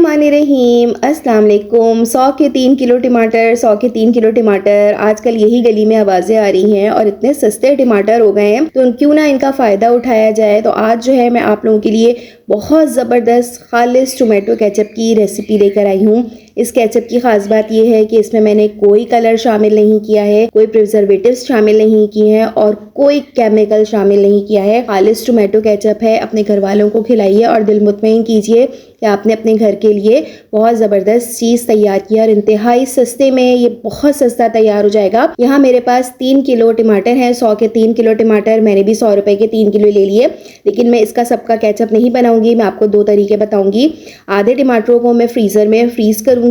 बिस्मिल्लाहिर्रहमानिर्रहीम। अस्सलाम वालेकुम। 100 के 3 किलो टमाटर, 100 के 3 किलो टमाटर। आजकल यही गली में आवाज़ें आ रही हैं और इतने सस्ते टमाटर हो गए हैं तो क्यों ना इनका फ़ायदा उठाया जाए। तो आज जो है मैं आप लोगों के लिए बहुत ज़बरदस्त खालिस टोमेटो केचप की रेसिपी लेकर आई हूँ। इस केचप की ख़ास बात यह है कि इसमें मैंने कोई कलर शामिल नहीं किया है, कोई प्रिजर्वेटिव्स शामिल नहीं किए हैं और कोई केमिकल शामिल नहीं किया है। खालिस टोमेटो केचप है। अपने घर वालों को खिलाइए और दिल मुतमईन कीजिए कि आपने अपने घर के लिए बहुत ज़बरदस्त चीज़ तैयार की और इंतहाई सस्ते में ये बहुत सस्ता तैयार हो जाएगा। यहाँ मेरे पास 3 किलो टमाटर हैं। 100 के 3 किलो टमाटर मैंने भी 100 रुपए के 3 किलो ले लिए, लेकिन मैं इसका सबका केचप नहीं बनाऊंगी। मैं आपको 2 तरीके बताऊंगी। आधे टमाटरों को मैं फ्रीज़र में फ्रीज़ करूंगी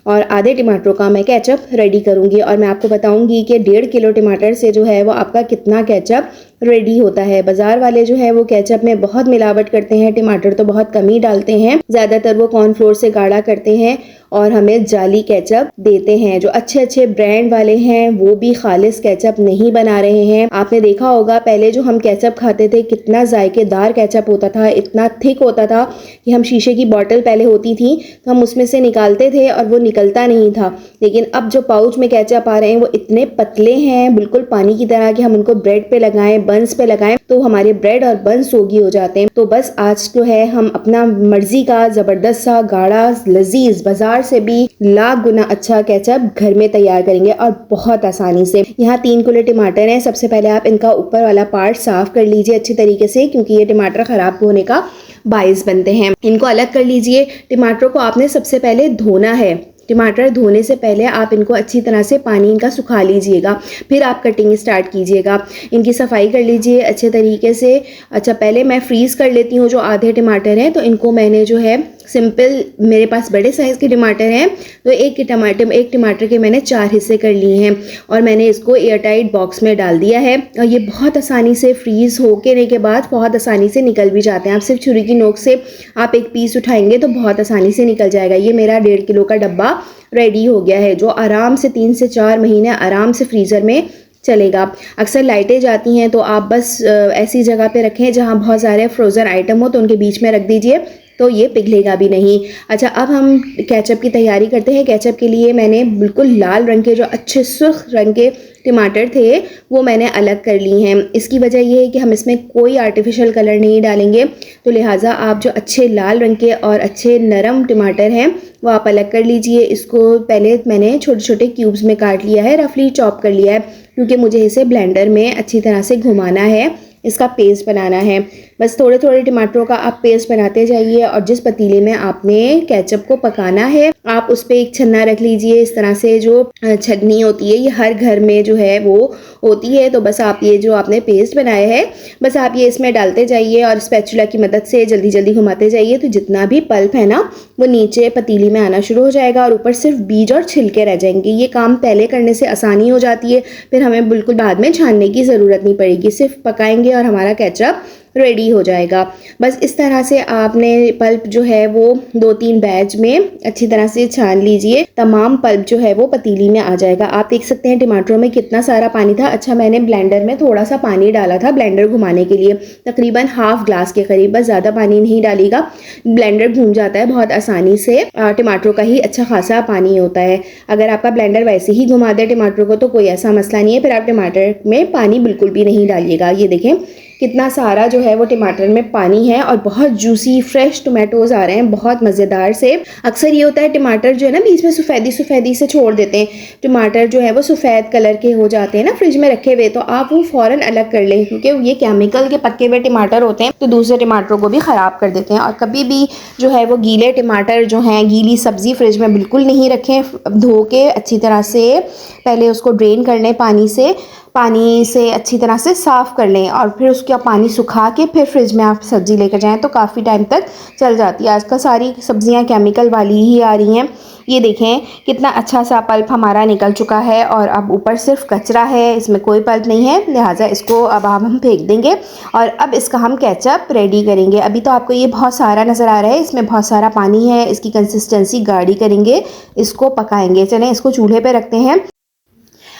और आधे टमाटरों का मैं केचप रेडी करूंगी और मैं आपको बताऊंगी कि 1.5 किलो टमाटर से जो है वो आपका कितना केचप रेडी होता है। बाजार वाले जो है वो केचप में बहुत मिलावट करते हैं, टमाटर तो बहुत कम ही डालते हैं। ज़्यादातर वो कॉर्नफ्लोर से गाढ़ा करते हैं और हमें जाली केचप देते हैं। जो अच्छे अच्छे ब्रांड वाले हैं वो भी खालिस केचप नहीं बना रहे हैं। आपने देखा होगा पहले जो हम केचप खाते थे कितना जायकेदार केचप होता था, इतना थिक होता था कि हम शीशे की बोतल पहले होती थी तो हम उसमें से निकालते थे और वो निकलता नहीं था। लेकिन अब जो पाउच में केचप आ रहे हैं वो इतने पतले हैं, बिल्कुल पानी की तरह, कि हम उनको ब्रेड पे लगाएं, बंस पे लगाएं तो हमारे ब्रेड और बंस सोगी हो जाते हैं। तो बस आज जो है हम अपना मर्जी का ज़बरदस्त सा गाढ़ा लजीज बाजार से भी लाख गुना अच्छा केचप घर में तैयार करेंगे और बहुत आसानी से। यहाँ 3 किलो टमाटर हैं। सबसे पहले आप इनका ऊपर वाला पार्ट साफ कर लीजिए अच्छी तरीके से, क्योंकि ये टमाटर खराब होने का बाइस बनते हैं। इनको अलग कर लीजिए। टमाटरों को आपने सबसे पहले धोना है। टमाटर धोने से पहले आप इनको अच्छी तरह से पानी इनका सुखा लीजिएगा, फिर आप कटिंग स्टार्ट कीजिएगा। इनकी सफाई कर लीजिए अच्छे तरीके से। अच्छा, पहले मैं फ्रीज़ कर लेती हूँ जो आधे टमाटर हैं, तो इनको मैंने जो है सिंपल, मेरे पास बड़े साइज़ के टमाटर हैं तो एक टमाटर के मैंने 4 हिस्से कर लिए हैं और मैंने इसको एयरटाइट बॉक्स में डाल दिया है। और ये बहुत आसानी से फ्रीज़ होने के बाद बहुत आसानी से निकल भी जाते हैं। आप सिर्फ छुरी की नोक से आप एक पीस उठाएंगे तो बहुत आसानी से निकल जाएगा। ये मेरा 1.5 किलो का डब्बा रेडी हो गया है, जो आराम से 3 से 4 महीने आराम से फ्रीज़र में चलेगा। अक्सर लाइटें जाती हैं तो आप बस ऐसी जगह पे रखें जहां बहुत सारे फ्रोज़न आइटम हो, तो उनके बीच में रख दीजिए तो ये पिघलेगा भी नहीं। अच्छा, अब हम केचप की तैयारी करते हैं। केचप के लिए मैंने बिल्कुल लाल रंग के, जो अच्छे सुर्ख रंग के टमाटर थे वो मैंने अलग कर लिए हैं। इसकी वजह ये है कि हम इसमें कोई आर्टिफिशियल कलर नहीं डालेंगे, तो लिहाजा आप जो अच्छे लाल रंग के और अच्छे नरम टमाटर हैं वो आप अलग कर लीजिए। इसको पहले मैंने छोटे छोटे क्यूब्स में काट लिया है, रफली चॉप कर लिया है, क्योंकि मुझे इसे ब्लेंडर में अच्छी तरह से घुमाना है, इसका पेस्ट बनाना है। बस थोड़े थोड़े टमाटरों का आप पेस्ट बनाते जाइए और जिस पतीले में आपने केचप को पकाना है आप उस पर एक छन्ना रख लीजिए। इस तरह से जो छन्नी होती है ये हर घर में जो है वो होती है। तो बस आप ये जो आपने पेस्ट बनाया है बस आप ये इसमें डालते जाइए और स्पैचुला की मदद से जल्दी जल्दी घुमाते जाइए, तो जितना भी पल्प है ना वो नीचे पतीली में आना शुरू हो जाएगा और ऊपर सिर्फ बीज और छिलके रह जाएंगे। ये काम पहले करने से आसानी हो जाती है, फिर हमें बिल्कुल बाद में छानने की ज़रूरत नहीं पड़ेगी। सिर्फ पकाएंगे और हमारा केचप रेडी हो जाएगा। बस इस तरह से आपने पल्प जो है वो 2-3 बैच में अच्छी तरह से छान लीजिए। तमाम पल्प जो है वो पतीली में आ जाएगा। आप देख सकते हैं टमाटरों में कितना सारा पानी था। अच्छा, मैंने ब्लेंडर में थोड़ा सा पानी डाला था ब्लेंडर घुमाने के लिए, तकरीबन हाफ ग्लास के करीब, बस ज़्यादा पानी नहीं डालिएगा। ब्लेंडर घूम जाता है बहुत आसानी से, टमाटरों का ही अच्छा खासा पानी होता है। अगर आपका ब्लेंडर वैसे ही घुमा दे टमाटरों को तो कोई ऐसा मसला नहीं है, फिर आप टमाटर में पानी बिल्कुल भी नहीं डालिएगा। ये देखें कितना सारा जो है वो टमाटर में पानी है और बहुत जूसी फ्रेश टोमेटोज आ रहे हैं, बहुत मज़ेदार से। अक्सर ये होता है टमाटर जो है ना बीच में सफ़ेदी से छोड़ देते हैं, टमाटर जो है वो सफ़ेद कलर के हो जाते हैं ना फ्रिज में रखे हुए, तो आप वो फ़ौरन अलग कर लें, क्योंकि ये केमिकल के पके हुए टमाटर होते हैं तो दूसरे टमाटरों को भी ख़राब कर देते हैं। और कभी भी जो है वो गीले टमाटर जो हैं, गीली सब्ज़ी फ्रिज में बिल्कुल नहीं रखें। धो के अच्छी तरह से पहले उसको ड्रेन कर लें, पानी से अच्छी तरह से साफ़ कर लें और फिर उसका पानी सुखा के फिर फ्रिज में आप सब्ज़ी लेकर जाएं तो काफ़ी टाइम तक चल जाती है। आजकल सारी सब्ज़ियां केमिकल वाली ही आ रही हैं। ये देखें कितना अच्छा सा पल्प हमारा निकल चुका है और अब ऊपर सिर्फ कचरा है, इसमें कोई पल्प नहीं है, लिहाजा इसको अब हम फेंक देंगे और अब इसका हम केचप रेडी करेंगे। अभी तो आपको ये बहुत सारा नज़र आ रहा है, इसमें बहुत सारा पानी है, इसकी कंसिस्टेंसी गाढ़ी करेंगे, इसको पकाएंगे। चलें इसको चूल्हे पर रखते हैं।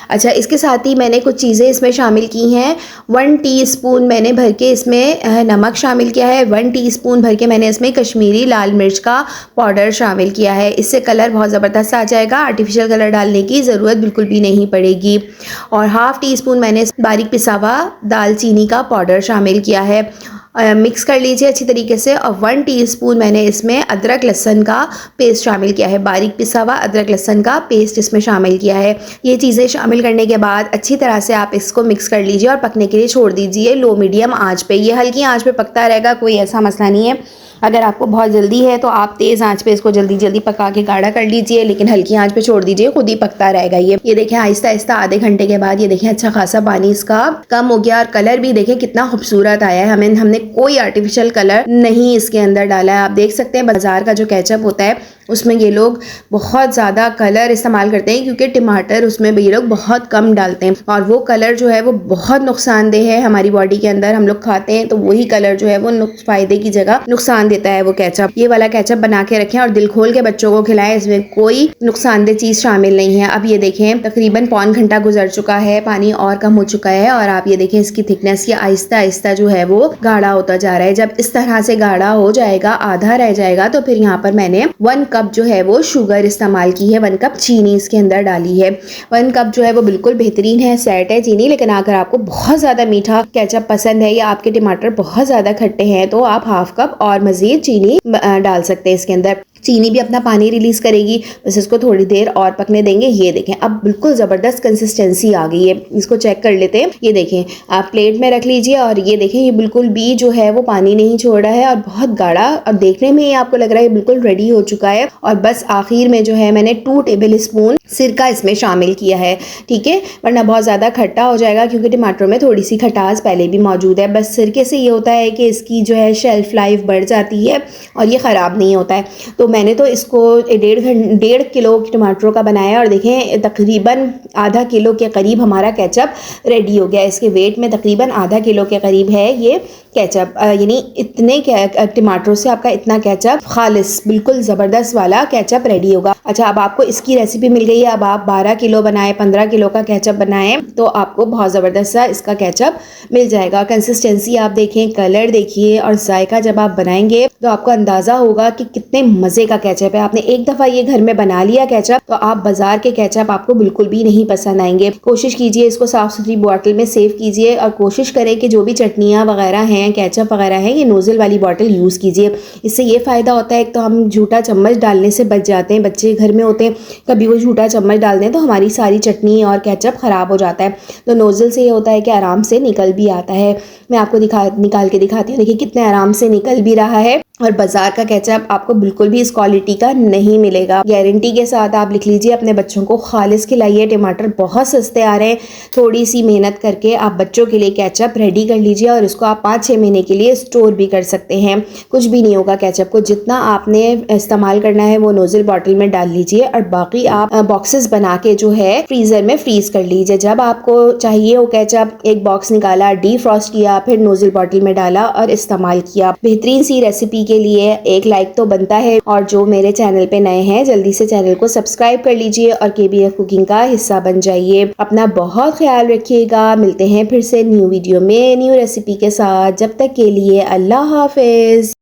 अच्छा, इसके साथ ही मैंने कुछ चीज़ें इसमें शामिल की हैं। 1 टीस्पून मैंने भर के इसमें नमक शामिल किया है। 1 टीस्पून भर के मैंने इसमें कश्मीरी लाल मिर्च का पाउडर शामिल किया है। इससे कलर बहुत ज़बरदस्त आ जाएगा, आर्टिफिशियल कलर डालने की ज़रूरत बिल्कुल भी नहीं पड़ेगी। और हाफ़ टीस्पून मैंने बारीक पिसा हुआ दालचीनी का पाउडर शामिल किया है। मिक्स कर लीजिए अच्छी तरीके से। और 1 टीस्पून मैंने इसमें अदरक लहसुन का पेस्ट शामिल किया है, बारीक पिसा हुआ अदरक लहसुन का पेस्ट इसमें शामिल किया है। ये चीज़ें शामिल करने के बाद अच्छी तरह से आप इसको मिक्स कर लीजिए और पकने के लिए छोड़ दीजिए लो मीडियम आंच पे। ये हल्की आंच पे पकता रहेगा, कोई ऐसा मसला नहीं है। अगर आपको बहुत जल्दी है तो आप तेज़ आंच पे इसको जल्दी जल्दी पका के गाढ़ा कर लीजिए, लेकिन हल्की आंच पे छोड़ दीजिए, खुद ही पकता रहेगा। ये देखें आहिस्ता आहिस्ता आधे घंटे के बाद ये देखें अच्छा खासा पानी इसका कम हो गया और कलर भी देखें कितना खूबसूरत आया है। हमने कोई आर्टिफिशियल कलर नहीं इसके अंदर डाला है। आप देख सकते हैं बाजार का जो केचप होता है उसमें ये लोग बहुत ज़्यादा कलर इस्तेमाल करते हैं, क्योंकि टमाटर उसमें भी ये लोग बहुत कम डालते हैं और वो कलर जो है वो बहुत नुकसानदेह है हमारी बॉडी के अंदर। हम लोग खाते हैं तो वही कलर जो है वो फ़ायदे की जगह नुकसान देता है वो केचप। ये वाला केचप बना के रखें और दिल खोल के बच्चों को खिलाएं, इसमें कोई नुकसानदेह चीज़ शामिल नहीं है। अब ये देखें तकरीबन पौन घंटा गुजर चुका है, पानी और कम हो चुका है और आप ये देखें इसकी थिकनेस ये आहिस्ता आहिस्ता जो है वो गाढ़ा होता जा रहा है। जब इस तरह से गाढ़ा हो जाएगा, आधा रह जाएगा, तो फिर यहाँ पर मैंने 1 कप जो है वो शुगर इस्तेमाल की है, 1 कप चीनी इसके अंदर डाली है। 1 कप जो है वो बिल्कुल बेहतरीन है, सेट है चीनी। लेकिन अगर आपको बहुत ज़्यादा मीठा केचप पसंद है या आपके टमाटर बहुत ज़्यादा खट्टे हैं तो आप हाफ कप और मज़ीद चीनी डाल सकते हैं इसके अंदर। चीनी भी अपना पानी रिलीज़ करेगी, बस इसको थोड़ी देर और पकने देंगे। ये देखें अब बिल्कुल ज़बरदस्त कंसिस्टेंसी आ गई है, इसको चेक कर लेते हैं। ये देखें आप प्लेट में रख लीजिए और ये देखें ये बिल्कुल भी जो है वो पानी नहीं छोड़ रहा है और बहुत गाढ़ा, और देखने में ही आपको लग रहा है बिल्कुल रेडी हो चुका है। और बस आखिर में जो है मैंने 2 टेबल स्पून सिरका इसमें शामिल किया है, ठीक है, वरना बहुत ज़्यादा खट्टा हो जाएगा क्योंकि टमाटर में थोड़ी सी खटास पहले भी मौजूद है। बस सिरके से ये होता है कि इसकी जो है शेल्फ लाइफ बढ़ जाती है और ये ख़राब नहीं होता है। तो मैंने तो इसको 1.5 किलो टमाटरों का बनाया और देखें तकरीबन आधा किलो के करीब हमारा केचप रेडी हो गया। इसके वेट में तकरीबन आधा किलो के करीब है ये केचप, यानी इतने टमाटरों से आपका इतना केचप खालिस बिल्कुल ज़बरदस्त वाला केचप रेडी होगा। अच्छा, अब आपको इसकी रेसिपी मिल गई है। अब आप 12 किलो बनाएं, 15 किलो का केचप बनाएं तो आपको बहुत ज़बरदस्त सा इसका केचप मिल जाएगा। कंसिस्टेंसी आप देखें, कलर देखिए और जायका जब आप बनाएंगे तो आपको अंदाज़ा होगा कि कितने मज़े का केचप है। आपने एक दफ़ा ये घर में बना लिया केचप तो आप बाज़ार के केचप आपको बिल्कुल भी नहीं पसंद आएंगे। कोशिश कीजिए इसको साफ़ सुथरी बॉटल में सेव कीजिए और कोशिश करें कि जो भी चटनियाँ वगैरह हैं, केचप वगैरह है, ये नोज़ल वाली बॉटल यूज़ कीजिए। इससे ये फ़ायदा होता है एक तो हम झूठा चम्मच डालने से बच जाते हैं, बच्चे घर में होते हैं कभी वो झूठा चम्मच डाल दें तो हमारी सारी चटनी और केचप ख़राब हो जाता है। तो नोज़ल से ये होता है कि आराम से निकल भी आता है। मैं आपको निकाल के दिखाती हूँ, देखिए कितने आराम से निकल भी रहा है। और बाज़ार का केचप आपको बिल्कुल भी इस क्वालिटी का नहीं मिलेगा। गारंटी के साथ आप लिख लीजिए, अपने बच्चों को खालिस खिलाइए। टमाटर बहुत सस्ते आ रहे हैं, थोड़ी सी मेहनत करके आप बच्चों के लिए केचप रेडी कर लीजिए और इसको आप 5-6 महीने के लिए स्टोर भी कर सकते हैं। कुछ भी नहीं होगा केचप को, जितना आपने इस्तेमाल करना है वो नोज़ल बॉटल में डाल लीजिए और बाकी आप बॉक्सेस बना के जो है फ्रीज़र में फ्रीज़ कर लीजिए। जब आपको चाहिए हो केचप, एक बॉक्स निकाला, डीफ्रॉस्ट किया, फिर नोज़ल बॉटल में डाला और इस्तेमाल किया। बेहतरीन सी रेसिपी के लिए एक लाइक तो बनता है और जो मेरे चैनल पे नए हैं जल्दी से चैनल को सब्सक्राइब कर लीजिए और KBF कुकिंग का हिस्सा बन जाइए। अपना बहुत ख्याल रखिएगा। मिलते हैं फिर से न्यू वीडियो में न्यू रेसिपी के साथ। जब तक के लिए अल्लाह हाफिज।